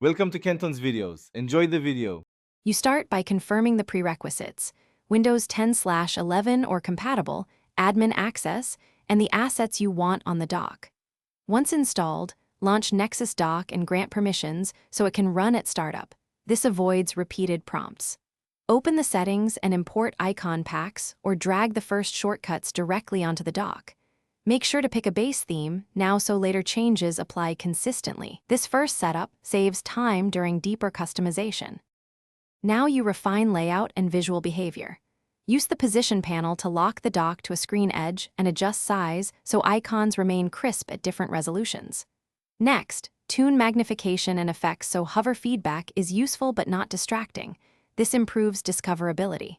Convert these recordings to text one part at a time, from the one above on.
Welcome to Kenton's videos. Enjoy the video. You start by confirming the prerequisites: Windows 10/11 or compatible, admin access, and the assets you want on the dock. Once installed, launch Nexus Dock and grant permissions so it can run at startup. This avoids repeated prompts. Open the settings and import icon packs or drag the first shortcuts directly onto the dock. Make sure to pick a base theme now so later changes apply consistently. This first setup saves time during deeper customization. Now you refine layout and visual behavior. Use the position panel to lock the dock to a screen edge and adjust size so icons remain crisp at different resolutions. Next, tune magnification and effects so hover feedback is useful but not distracting. This improves discoverability.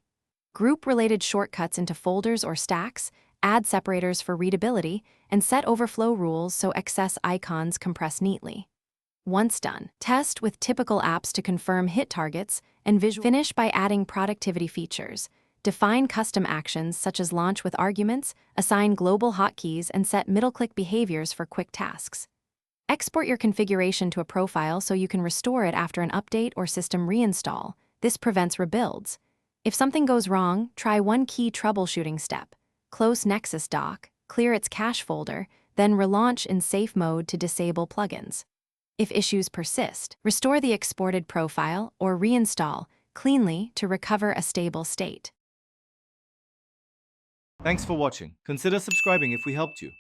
Group related shortcuts into folders or stacks, add separators for readability, and set overflow rules so excess icons compress neatly. Once done, test with typical apps to confirm hit targets and finish by adding productivity features. Define custom actions such as launch with arguments, assign global hotkeys, and set middle-click behaviors for quick tasks. Export your configuration to a profile so you can restore it after an update or system reinstall. This prevents rebuilds. If something goes wrong, try one key troubleshooting step. Close Nexus Dock, clear its cache folder, then relaunch in safe mode to disable plugins. If issues persist, restore the exported profile or reinstall cleanly to recover a stable state. Thanks for watching. Consider subscribing if we helped you.